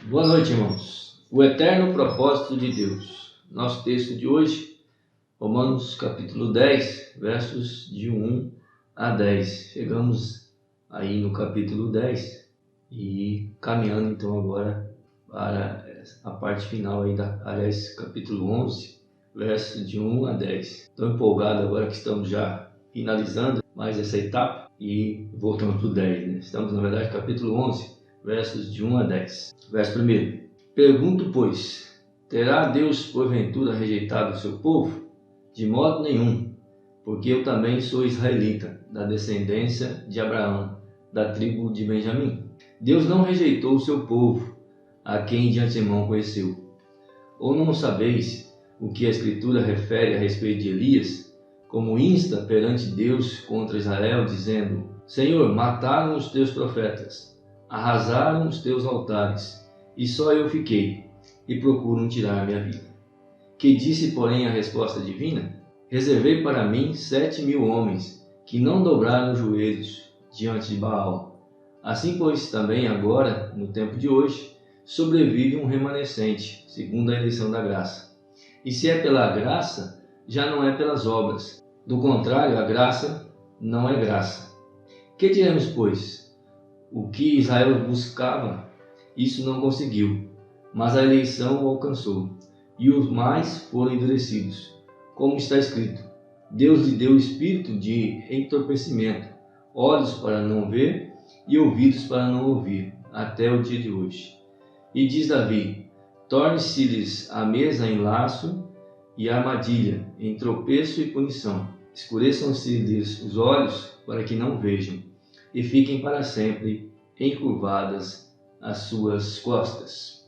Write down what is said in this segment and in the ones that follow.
Boa noite, irmãos. O eterno propósito de Deus. Nosso texto de hoje, Romanos capítulo 10, versos de 1 a 10. Chegamos aí no capítulo 10 e caminhando então agora para a parte final aí capítulo 11, versos de 1 a 10. Estou empolgado agora que estamos já finalizando mais essa etapa e voltamos para o 10, né? Estamos na verdade no capítulo 11, versos de 1 a 10. Verso 1. Pergunto, pois, terá Deus porventura rejeitado o seu povo? De modo nenhum, porque eu também sou israelita, da descendência de Abraão, da tribo de Benjamim. Deus não rejeitou o seu povo, a quem de antemão conheceu. Ou não sabeis o que a Escritura refere a respeito de Elias, como insta perante Deus contra Israel, dizendo: Senhor, mataram os teus profetas, arrasaram os teus altares, e só eu fiquei, e procuram tirar minha vida. Que disse, porém, a resposta divina? Reservei para mim 7.000 homens, que não dobraram os joelhos diante de Baal. Assim, pois, também agora, no tempo de hoje, sobrevive um remanescente, segundo a eleição da graça. E se é pela graça, já não é pelas obras. Do contrário, a graça não é graça. Que diremos, pois? O que Israel buscava, isso não conseguiu, mas a eleição o alcançou, e os mais foram endurecidos. Como está escrito: Deus lhe deu espírito de entorpecimento, olhos para não ver e ouvidos para não ouvir, até o dia de hoje. E diz Davi: torne-se-lhes a mesa em laço e armadilha, em tropeço e punição. Escureçam-se-lhes os olhos para que não vejam, e fiquem para sempre encurvadas as suas costas.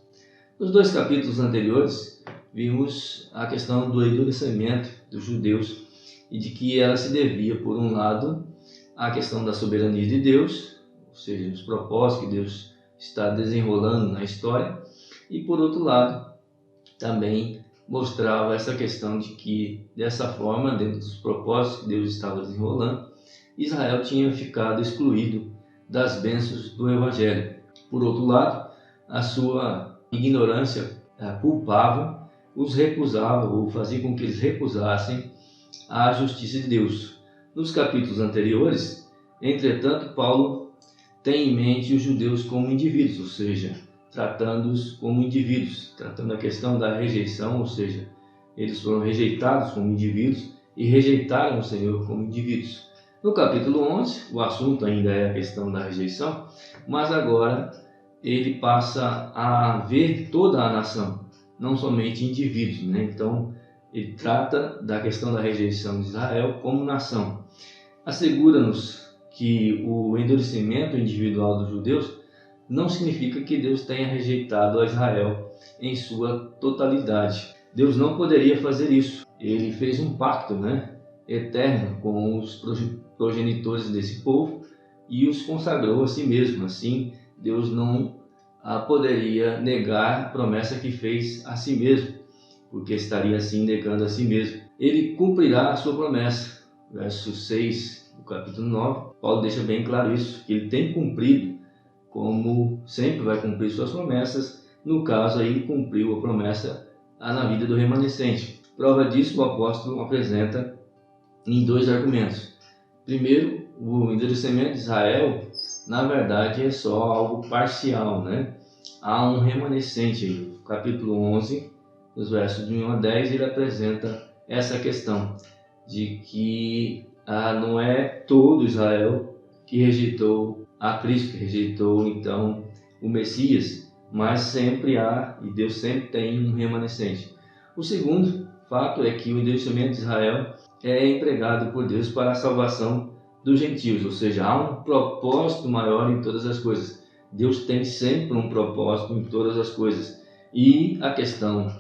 Nos dois capítulos anteriores, vimos a questão do endurecimento dos judeus e de que ela se devia, por um lado, à questão da soberania de Deus, ou seja, os propósitos que Deus está desenrolando na história, e por outro lado, também mostrava essa questão de que, dessa forma, dentro dos propósitos que Deus estava desenrolando, Israel tinha ficado excluído das bênçãos do Evangelho. Por outro lado, a sua ignorância culpava, os recusava ou fazia com que eles recusassem a justiça de Deus. Nos capítulos anteriores, entretanto, Paulo tem em mente os judeus como indivíduos, ou seja, tratando-os como indivíduos, tratando a questão da rejeição, ou seja, eles foram rejeitados como indivíduos e rejeitaram o Senhor como indivíduos. No capítulo 11, o assunto ainda é a questão da rejeição, mas agora ele passa a ver toda a nação, não somente indivíduos, né? Então, ele trata da questão da rejeição de Israel como nação. Assegura-nos que o endurecimento individual dos judeus não significa que Deus tenha rejeitado a Israel em sua totalidade. Deus não poderia fazer isso. Ele fez um pacto, eterno com os progenitores desse povo e os consagrou a si mesmo. Assim, Deus não poderia negar a promessa que fez a si mesmo, porque estaria assim negando a si mesmo. Ele cumprirá a sua promessa. Verso 6 do capítulo 9, Paulo deixa bem claro isso, que ele tem cumprido, como sempre vai cumprir suas promessas. No caso aí, cumpriu a promessa na vida do remanescente. Prova disso o apóstolo apresenta em dois argumentos. Primeiro, o endurecimento de Israel, na verdade, é só algo parcial, Há um remanescente aí. No capítulo 11, nos versos de 1 a 10, ele apresenta essa questão de que não é todo Israel que rejeitou a Cristo, que rejeitou então o Messias, mas sempre há, e Deus sempre tem um remanescente. O segundo fato é que o endurecimento de Israel é empregado por Deus para a salvação dos gentios, ou seja, há um propósito maior em todas as coisas. Deus tem sempre um propósito em todas as coisas. E a questão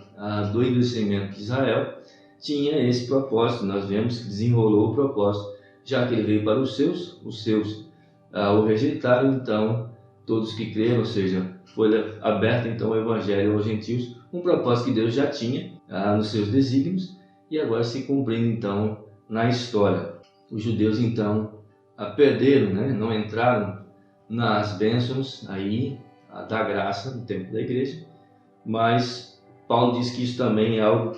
do endurecimento de Israel tinha esse propósito. Nós vemos que desenrolou o propósito, já que ele veio para os seus o rejeitaram, então todos que creram, ou seja, foi aberto então o evangelho aos gentios, um propósito que Deus já tinha nos seus desígnios e agora se cumprindo então na história. Os judeus então perderam, não entraram nas bênçãos aí da graça no tempo da igreja, mas Paulo diz que isso também é algo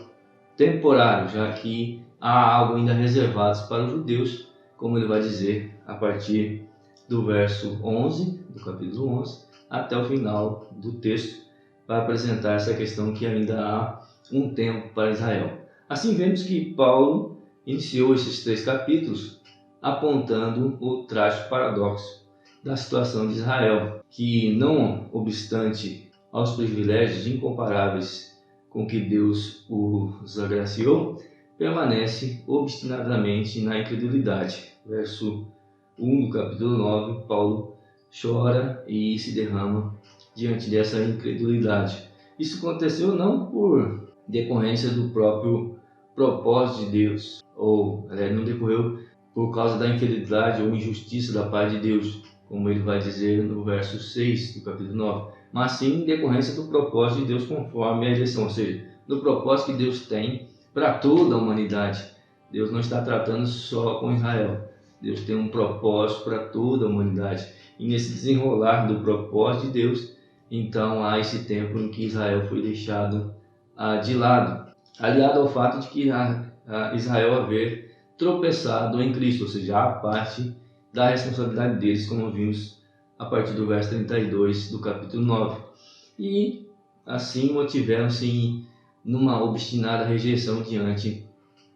temporário, já que há algo ainda reservado para os judeus, como ele vai dizer a partir do verso 11, do capítulo 11, até o final do texto, para apresentar essa questão que ainda há um tempo para Israel. Assim vemos que Paulo iniciou esses 3 capítulos apontando o trágico paradoxo da situação de Israel, que não obstante aos privilégios incomparáveis com que Deus os agraciou, permanece obstinadamente na incredulidade. Verso 1 do capítulo 9, Paulo chora e se derrama diante dessa incredulidade. Isso aconteceu não por decorrência do próprio propósito de Deus, ou não decorreu por causa da infidelidade ou injustiça da parte de Deus, como ele vai dizer no verso 6 do capítulo 9, mas sim em decorrência do propósito de Deus conforme a eleição, ou seja, do propósito que Deus tem para toda a humanidade. Deus não está tratando só com Israel, Deus tem um propósito para toda a humanidade, e nesse desenrolar do propósito de Deus, então há esse tempo em que Israel foi deixado de lado, aliado ao fato de que Israel haver tropeçado em Cristo, ou seja, a parte da responsabilidade deles, como vimos a partir do verso 32 do capítulo 9. E assim mantiveram-se numa obstinada rejeição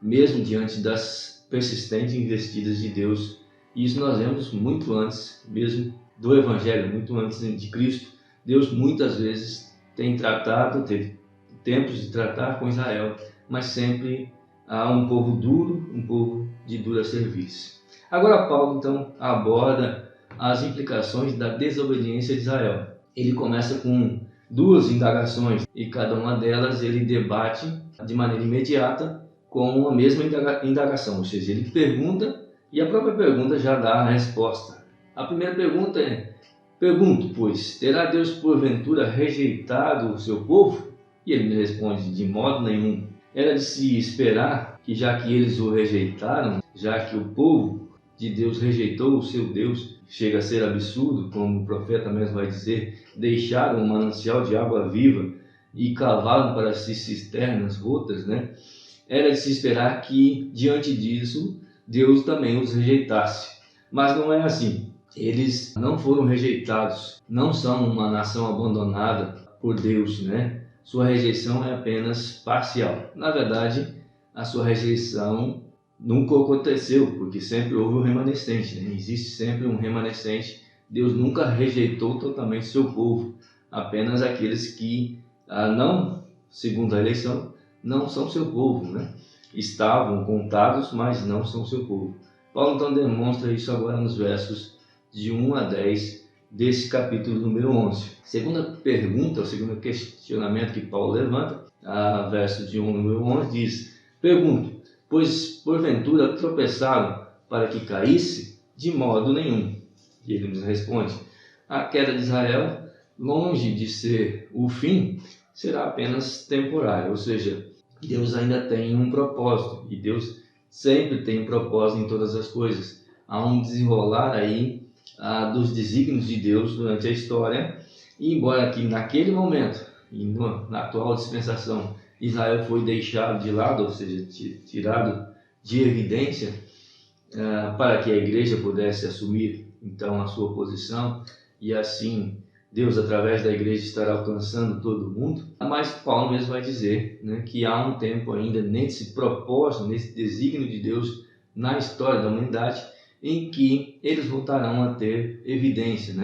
mesmo diante das persistentes investidas de Deus. E isso nós vemos muito antes mesmo do Evangelho, muito antes de Cristo. Deus muitas vezes teve tempos de tratar com Israel, mas sempre há um povo duro, um povo de dura serviço. Agora Paulo então aborda as implicações da desobediência de Israel. Ele começa com 2 indagações e cada uma delas ele debate de maneira imediata com a mesma indagação, ou seja, ele pergunta e a própria pergunta já dá a resposta. A primeira pergunta é: pergunto, pois, terá Deus porventura rejeitado o seu povo? E ele me responde: de modo nenhum. Era de se esperar que, já que eles o rejeitaram, já que o povo de Deus rejeitou o seu Deus, chega a ser absurdo, como o profeta mesmo vai dizer, deixaram um manancial de água viva e cavaram para si cisternas rotas, Era de se esperar que, diante disso, Deus também os rejeitasse. Mas não é assim. Eles não foram rejeitados, não são uma nação abandonada por Deus, Sua rejeição é apenas parcial. Na verdade, a sua rejeição nunca aconteceu, porque sempre houve um remanescente, Existe sempre um remanescente. Deus nunca rejeitou totalmente seu povo, apenas aqueles que, não, segundo a eleição, não são seu povo, Estavam contados, mas não são seu povo. Paulo então demonstra isso agora nos versos de 1 a 10 desse capítulo número 11. Segunda pergunta, o segundo questionamento que Paulo levanta, verso de 1 ao número 11, diz: pergunto, pois porventura tropeçaram para que caísse? De modo nenhum. E ele nos responde: a queda de Israel, longe de ser o fim, será apenas temporária, ou seja, Deus ainda tem um propósito, e Deus sempre tem um propósito em todas as coisas. Há um desenrolar aí dos desígnios de Deus durante a história, e embora aqui naquele momento, e na atual dispensação, Israel foi deixado de lado, ou seja, tirado de evidência, para que a igreja pudesse assumir então a sua posição, e assim Deus, através da igreja, estará alcançando todo mundo. Mas Paulo mesmo vai dizer que há um tempo ainda nesse propósito, nesse desígnio de Deus na história da humanidade, em que eles voltarão a ter evidência,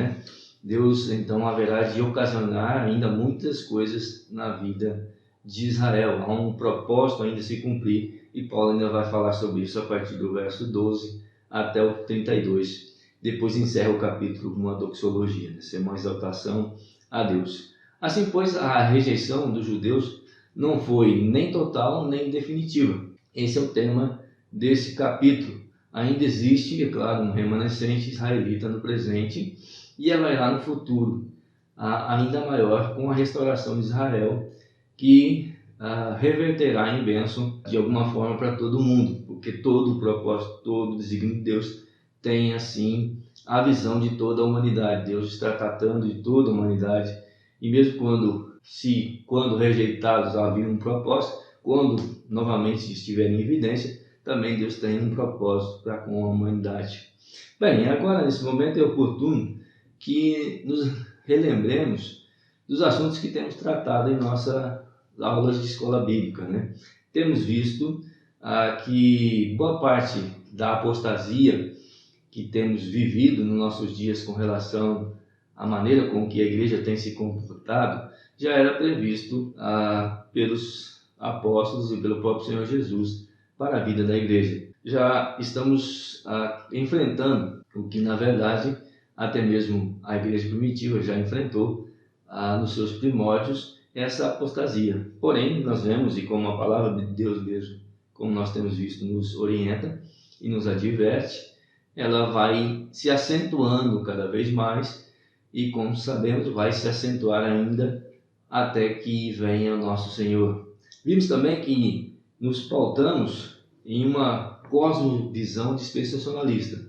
Deus então haverá de ocasionar ainda muitas coisas na vida de Israel. Há um propósito ainda a se cumprir, e Paulo ainda vai falar sobre isso a partir do verso 12 até o 32. Depois encerra o capítulo com uma doxologia, uma exaltação a Deus. Assim, pois, a rejeição dos judeus não foi nem total nem definitiva. Esse é o tema desse capítulo. Ainda existe, é claro, um remanescente israelita no presente, e haverá no futuro ainda maior com a restauração de Israel, que reverterá em bênção de alguma forma para todo mundo, porque todo o propósito, todo o desígnio de Deus tem assim a visão de toda a humanidade. Deus está tratando de toda a humanidade, e mesmo quando rejeitados havia um propósito, quando novamente estiverem em evidência, também Deus tem um propósito para com a humanidade. Bem, agora nesse momento é oportuno que nos relembremos dos assuntos que temos tratado em nossas aulas de escola bíblica, né? Temos visto que boa parte da apostasia que temos vivido nos nossos dias com relação à maneira com que a igreja tem se comportado já era previsto pelos apóstolos e pelo próprio Senhor Jesus para a vida da igreja. Já estamos enfrentando o que, na verdade, até mesmo a igreja primitiva já enfrentou nos seus primórdios, essa apostasia. Porém, nós vemos, e como a palavra de Deus mesmo, como nós temos visto, nos orienta e nos adverte, ela vai se acentuando cada vez mais e, como sabemos, vai se acentuar ainda até que venha o nosso Senhor. Vimos também que nos pautamos em uma cosmovisão dispensacionalista,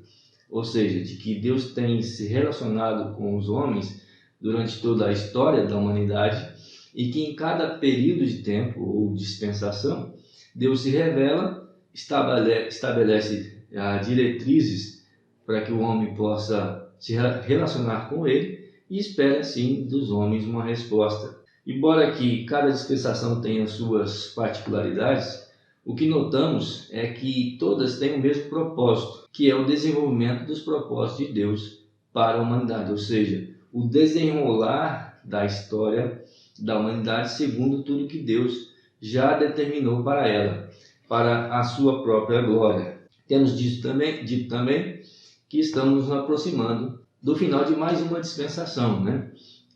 ou seja, de que Deus tem se relacionado com os homens durante toda a história da humanidade e que em cada período de tempo ou dispensação, Deus se revela, estabelece diretrizes para que o homem possa se relacionar com ele e espera, sim, dos homens uma resposta. Embora que cada dispensação tenha suas particularidades, o que notamos é que todas têm o mesmo propósito, que é o desenvolvimento dos propósitos de Deus para a humanidade, ou seja, o desenrolar da história da humanidade segundo tudo que Deus já determinou para ela, para a sua própria glória. Temos dito também que estamos nos aproximando do final de mais uma dispensação, né?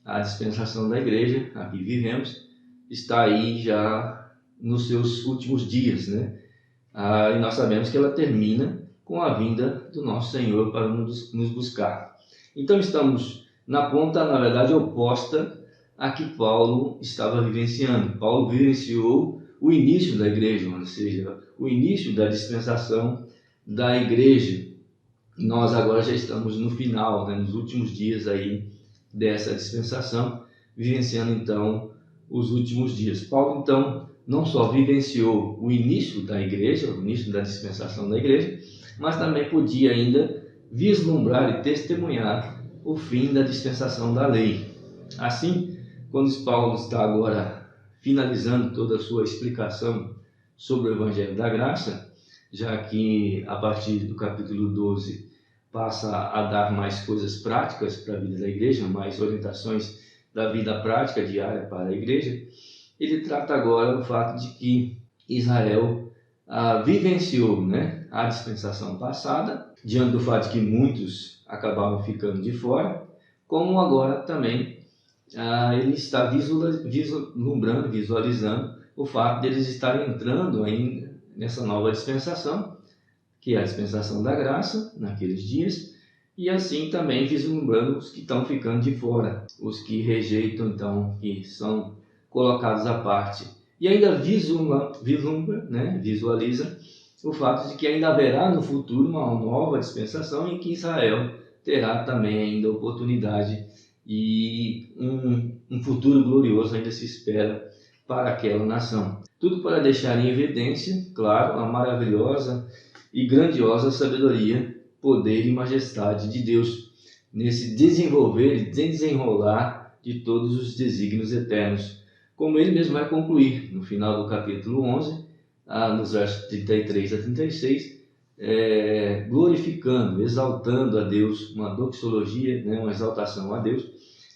A dispensação da igreja, a que vivemos, está aí já nos seus últimos dias, né? E nós sabemos que ela termina com a vinda do nosso Senhor para nos buscar. Então estamos na ponta, na verdade, oposta a que Paulo estava vivenciando. Paulo vivenciou o início da igreja, ou seja, o início da dispensação da igreja. Nós agora já estamos no final, né, nos últimos dias aí dessa dispensação, vivenciando então os últimos dias. Paulo então não só vivenciou o início da igreja, o início da dispensação da igreja, mas também podia ainda vislumbrar e testemunhar o fim da dispensação da lei. Assim, quando Paulo está agora finalizando toda a sua explicação sobre o Evangelho da Graça, já que a partir do capítulo 12 passa a dar mais coisas práticas para a vida da igreja, mais orientações da vida prática diária para a igreja, ele trata agora o fato de que Israel vivenciou, né, a dispensação passada, diante do fato de que muitos acabaram ficando de fora, como agora também ele está visualizando o fato de eles estarem entrando ainda nessa nova dispensação, que é a dispensação da graça, naqueles dias, e assim também vislumbrando os que estão ficando de fora, os que rejeitam, então, que são colocados à parte. E ainda vislumbra, né, visualiza o fato de que ainda haverá no futuro uma nova dispensação em que Israel terá também ainda oportunidade e um futuro glorioso ainda se espera para aquela nação. Tudo para deixar em evidência, claro, a maravilhosa e grandiosa sabedoria, poder e majestade de Deus nesse desenvolver e desenrolar de todos os desígnios eternos, como ele mesmo vai concluir no final do capítulo 11, nos versos 33 a 36, glorificando, exaltando a Deus, uma doxologia, né, uma exaltação a Deus,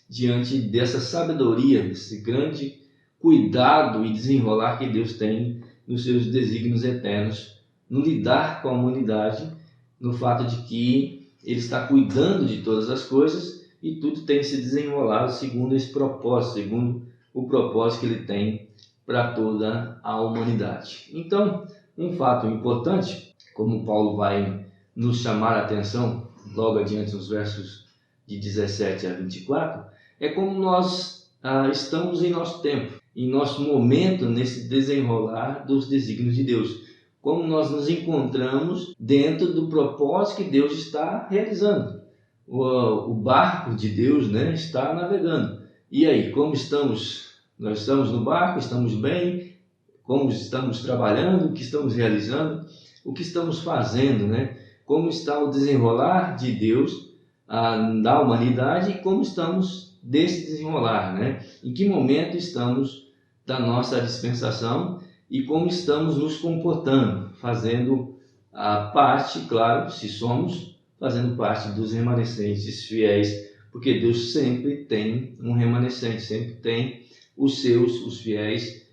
diante dessa sabedoria, desse grande cuidado e desenrolar que Deus tem nos seus desígnios eternos, no lidar com a humanidade, no fato de que Ele está cuidando de todas as coisas e tudo tem se desenrolado segundo esse propósito, segundo o propósito que Ele tem para toda a humanidade. Então, um fato importante, como Paulo vai nos chamar a atenção logo adiante nos versos de 17 a 24, é como nós estamos em nosso tempo, em nosso momento nesse desenrolar dos desígnios de Deus. Como nós nos encontramos dentro do propósito que Deus está realizando. o barco de Deus, né, está navegando. E aí, como estamos? Nós estamos no barco, estamos bem? Como estamos trabalhando? O que estamos realizando? O que estamos fazendo, né? Como está o desenrolar de Deus da humanidade e como estamos desse desenrolar, né? Em que momento estamos da nossa dispensação e como estamos nos comportando, fazendo a parte, claro, se somos, fazendo parte dos remanescentes fiéis, porque Deus sempre tem um remanescente, sempre tem os fiéis,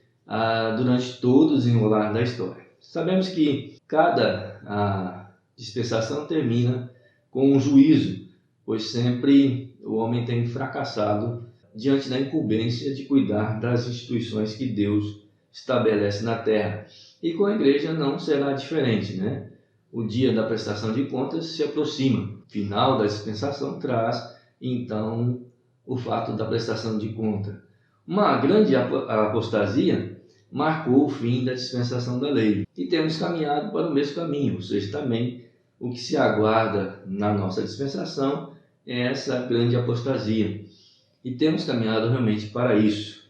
durante todo o desenrolar da história. Sabemos que cada dispensação termina com um juízo, pois sempre o homem tem fracassado diante da incumbência de cuidar das instituições que Deus estabelece na terra. E com a igreja não será diferente, né? O dia da prestação de contas se aproxima. O final da dispensação traz, então, o fato da prestação de conta. Uma grande apostasia marcou o fim da dispensação da lei. E temos caminhado para o mesmo caminho, ou seja, também o que se aguarda na nossa dispensação é essa grande apostasia. E temos caminhado realmente para isso.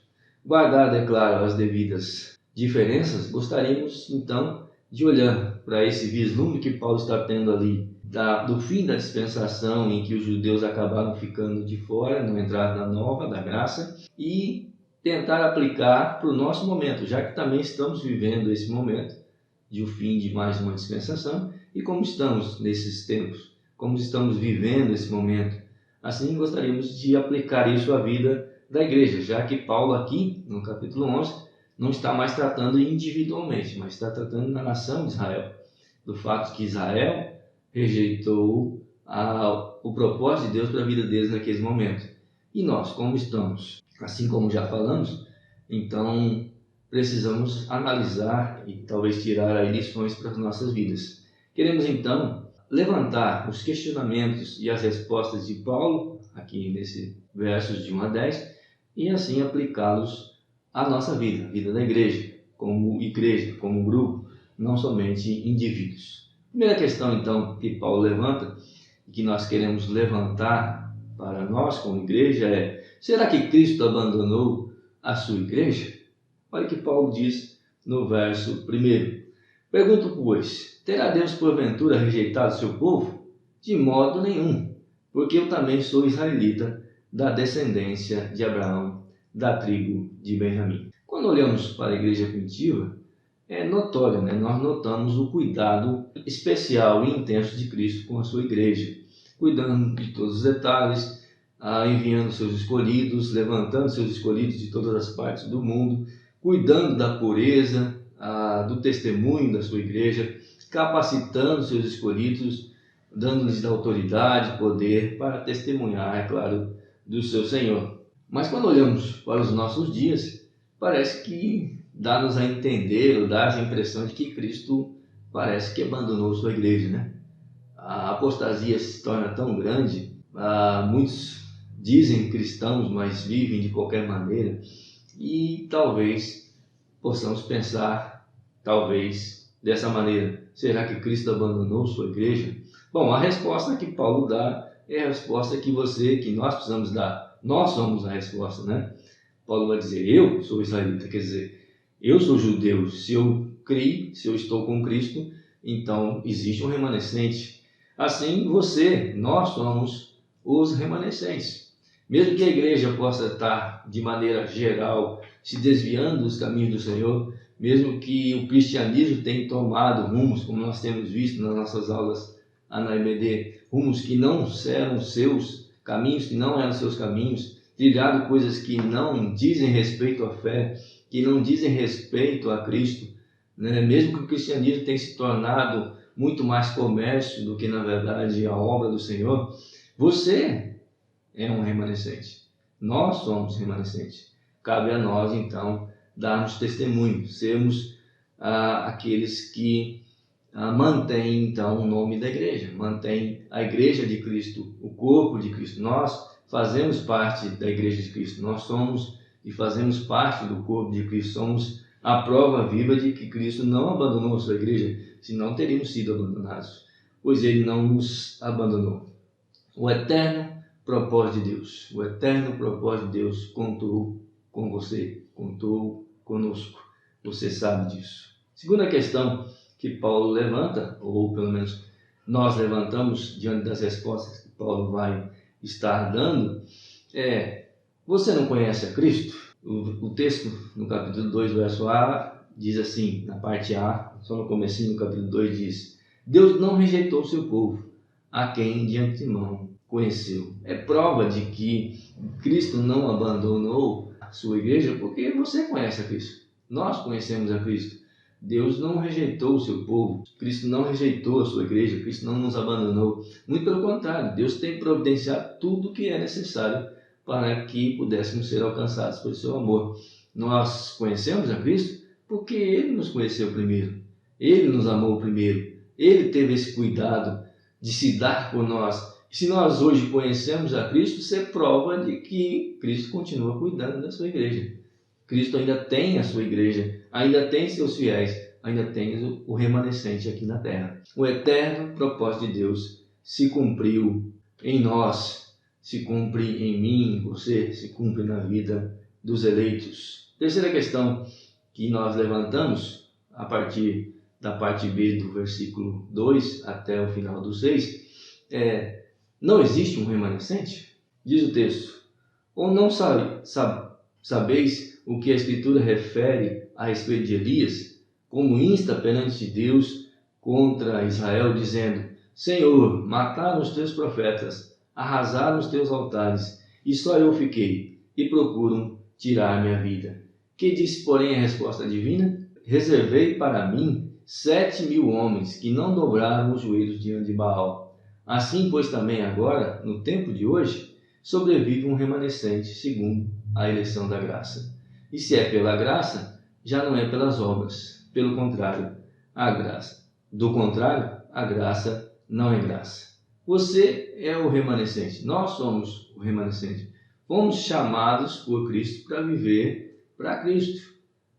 Guardado, é claro, as devidas diferenças, gostaríamos então de olhar para esse vislumbre que Paulo está tendo ali, do fim da dispensação em que os judeus acabaram ficando de fora, não entraram na nova, da graça, e tentar aplicar para o nosso momento, já que também estamos vivendo esse momento de o fim de mais uma dispensação, e como estamos nesses tempos, como estamos vivendo esse momento. Assim, gostaríamos de aplicar isso à vida da igreja, já que Paulo aqui, no capítulo 11, não está mais tratando individualmente, mas está tratando da nação de Israel, do fato que Israel rejeitou o propósito de Deus para a vida deles naquele momento. E nós, como estamos? Assim como já falamos, então precisamos analisar e talvez tirar aí lições para as nossas vidas. Queremos então levantar os questionamentos e as respostas de Paulo, aqui nesse versos de 1 a 10, e assim aplicá-los à nossa vida, a vida da igreja, como grupo, não somente indivíduos. Primeira questão então que Paulo levanta, e que nós queremos levantar para nós como igreja é: será que Cristo abandonou a sua igreja? Olha o que Paulo diz no verso 1. Pergunto, pois, terá Deus porventura rejeitado seu povo? De modo nenhum, porque eu também sou israelita, da descendência de Abraão, da tribo de Benjamim. Quando olhamos para a igreja primitiva, é notório, né? Nós notamos o cuidado especial e intenso de Cristo com a sua igreja, cuidando de todos os detalhes, enviando seus escolhidos, levantando seus escolhidos de todas as partes do mundo, cuidando da pureza, do testemunho da sua igreja, capacitando seus escolhidos, dando-lhes autoridade, poder para testemunhar, é claro, do seu Senhor. Mas quando olhamos para os nossos dias, parece que dá-nos a entender, ou dá a impressão de que Cristo parece que abandonou sua igreja, né? A apostasia se torna tão grande, muitos dizem cristãos, mas vivem de qualquer maneira, e talvez possamos pensar, dessa maneira: será que Cristo abandonou sua igreja? Bom, a resposta que Paulo dá é a resposta que nós precisamos dar. Nós somos a resposta, né? Paulo vai dizer: eu sou israelita, quer dizer, eu sou judeu. Se eu criei, se eu estou com Cristo, então existe um remanescente. Assim, nós somos os remanescentes. Mesmo que a igreja possa estar, de maneira geral, se desviando dos caminhos do Senhor, mesmo que o cristianismo tenha tomado rumos, como nós temos visto nas nossas aulas na IBD, rumos que não eram seus caminhos, que não eram seus caminhos, trilhado coisas que não dizem respeito à fé, que não dizem respeito a Cristo, né? Mesmo que o cristianismo tenha se tornado muito mais comércio do que, na verdade, a obra do Senhor, você é um remanescente. Nós somos remanescentes. Cabe a nós, então, darmos testemunho, sermos aqueles que mantêm, então, o nome da igreja, mantêm a igreja de Cristo, o corpo de Cristo. Nós fazemos parte da igreja de Cristo, nós somos e fazemos parte do corpo de Cristo, somos a prova viva de que Cristo não abandonou a sua igreja, senão teríamos sido abandonados, pois Ele não nos abandonou. O eterno propósito de Deus. O eterno propósito de Deus contou com você, contou conosco. Você sabe disso. Segunda questão que Paulo levanta, ou pelo menos nós levantamos diante das respostas que Paulo vai estar dando, é: você não conhece a Cristo? O texto no capítulo 2, verso A, diz assim, na parte A, só no comecinho do capítulo 2 diz: Deus não rejeitou o seu povo, a quem de antemão conheceu. É prova de que Cristo não abandonou a sua igreja, porque você conhece a Cristo. Nós conhecemos a Cristo. Deus não rejeitou o seu povo, Cristo não rejeitou a sua igreja, Cristo não nos abandonou. Muito pelo contrário, Deus tem providenciado tudo o que é necessário para que pudéssemos ser alcançados pelo seu amor. Nós conhecemos a Cristo porque Ele nos conheceu primeiro, Ele nos amou primeiro, Ele teve esse cuidado de se dar por nós. Se nós hoje conhecemos a Cristo, isso é prova de que Cristo continua cuidando da sua igreja. Cristo ainda tem a sua igreja, ainda tem seus fiéis, ainda tem o remanescente aqui na terra. O eterno propósito de Deus se cumpriu em nós, se cumpre em mim, em você, se cumpre na vida dos eleitos. Terceira questão que nós levantamos, a partir da parte B do versículo 2 até o final do 6, não existe um remanescente? Diz o texto: ou não sabeis o que a Escritura refere a respeito de Elias, como insta perante Deus contra Israel, dizendo: Senhor, mataram os teus profetas, arrasaram os teus altares, e só eu fiquei, e procuram tirar minha vida. Que disse, porém, a resposta divina? Reservei para mim 7.000 homens que não dobraram os joelhos diante de Baal. Assim, pois, também agora, no tempo de hoje, sobrevive um remanescente segundo a eleição da graça. E se é pela graça, já não é pelas obras. Pelo contrário, a graça. Do contrário, a graça não é graça. Você é o remanescente. Nós somos o remanescente. Fomos chamados por Cristo para viver para Cristo,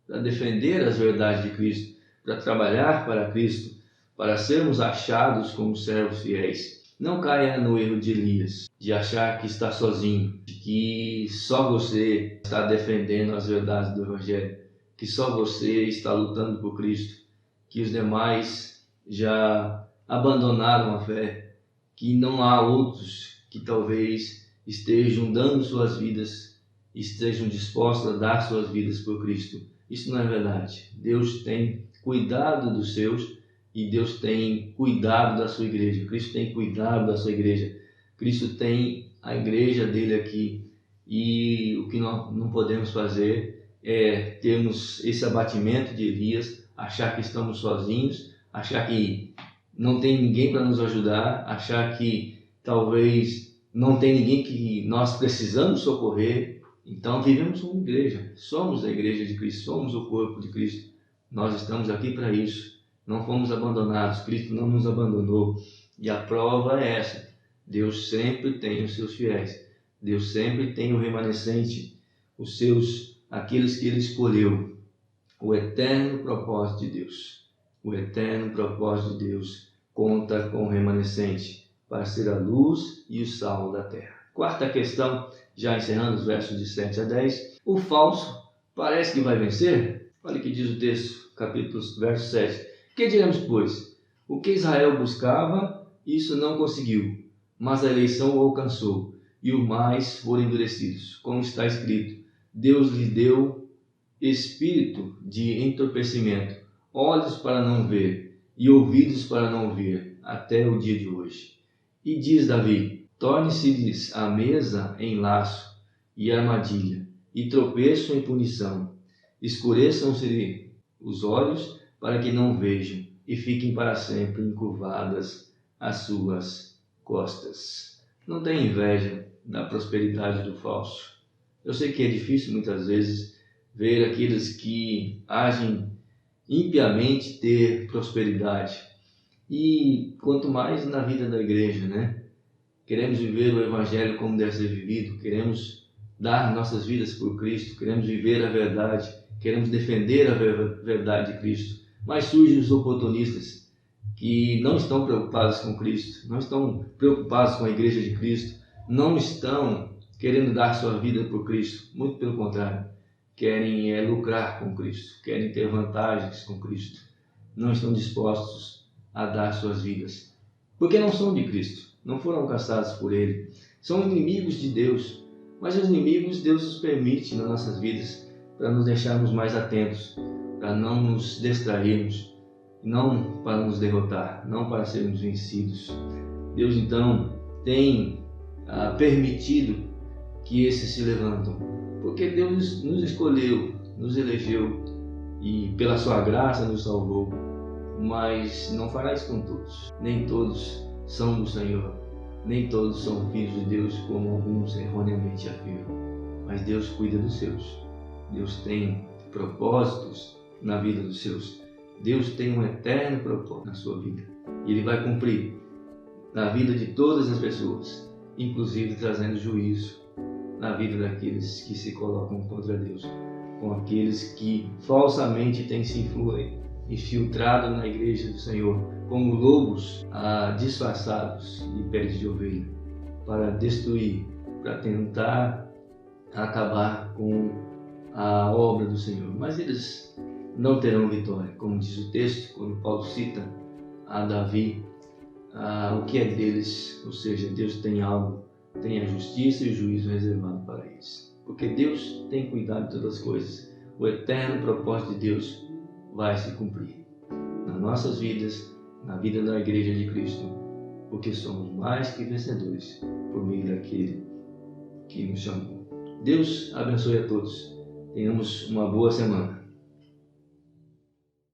para defender as verdades de Cristo, para trabalhar para Cristo, para sermos achados como servos fiéis. Não caia no erro de Elias, de achar que está sozinho, de que só você está defendendo as verdades do Evangelho, que só você está lutando por Cristo, que os demais já abandonaram a fé, que não há outros que talvez estejam dando suas vidas, estejam dispostos a dar suas vidas por Cristo. Isso não é verdade. Deus tem cuidado dos seus e Deus tem cuidado da sua igreja. Cristo tem cuidado da sua igreja. Cristo tem a igreja dele aqui. E o que nós não podemos fazer é termos esse abatimento de Elias, achar que estamos sozinhos, achar que não tem ninguém para nos ajudar, achar que talvez não tem ninguém que nós precisamos socorrer. Então vivemos uma igreja, somos a igreja de Cristo, somos o corpo de Cristo. Nós estamos aqui para isso, não fomos abandonados, Cristo não nos abandonou. E a prova é essa: Deus sempre tem os seus fiéis, Deus sempre tem o remanescente, os seus, aqueles que Ele escolheu. O eterno propósito de Deus, o eterno propósito de Deus conta com o remanescente para ser a luz e o sal da terra. Quarta questão, já encerrando os versos de 7 a 10. O falso parece que vai vencer? Olha o que diz o texto, capítulo, verso 7. Que diremos, pois? O que Israel buscava, isso não conseguiu, mas a eleição o alcançou, e os mais foram endurecidos. Como está escrito: Deus lhe deu espírito de entorpecimento, olhos para não ver e ouvidos para não ouvir, até o dia de hoje. E diz Davi: torne-se-lhes a mesa em laço e armadilha, e tropeço em punição. Escureçam-se os olhos para que não vejam, e fiquem para sempre encurvadas as suas costas. Não tenha inveja da prosperidade do falso. Eu sei que é difícil muitas vezes ver aqueles que agem impiamente ter prosperidade. E quanto mais na vida da igreja, né? Queremos viver o Evangelho como deve ser vivido, queremos dar nossas vidas por Cristo, queremos viver a verdade, queremos defender a verdade de Cristo. Mas surgem os oportunistas que não estão preocupados com Cristo, não estão preocupados com a igreja de Cristo, não estão querendo dar sua vida por Cristo, muito pelo contrário, querem lucrar com Cristo, querem ter vantagens com Cristo, não estão dispostos a dar suas vidas, porque não são de Cristo, não foram alcançados por Ele, são inimigos de Deus, mas os inimigos Deus os permite nas nossas vidas para nos deixarmos mais atentos, para não nos distrairmos, não para nos derrotar, não para sermos vencidos. Deus então tem permitido que esses se levantam, porque Deus nos escolheu, nos elegeu e pela sua graça nos salvou, mas não fará isso com todos. Nem todos são do Senhor, nem todos são filhos de Deus, como alguns erroneamente afirmam, mas Deus cuida dos seus. Deus tem propósitos na vida dos seus. Deus tem um eterno propósito na sua vida e Ele vai cumprir na vida de todas as pessoas, inclusive trazendo juízo na vida daqueles que se colocam contra Deus, com aqueles que falsamente têm se infiltrado na igreja do Senhor como lobos disfarçados de peles de ovelha, para destruir, para tentar acabar com a obra do Senhor. Mas eles não terão vitória, como diz o texto, quando Paulo cita a Davi, o que é deles, ou seja, Deus tem algo, tem a justiça e o juízo reservado para eles, porque Deus tem cuidado de todas as coisas. O eterno propósito de Deus vai se cumprir nas nossas vidas, na vida da igreja de Cristo, porque somos mais que vencedores por meio daquele que nos chamou. Deus abençoe a todos. Tenhamos uma boa semana.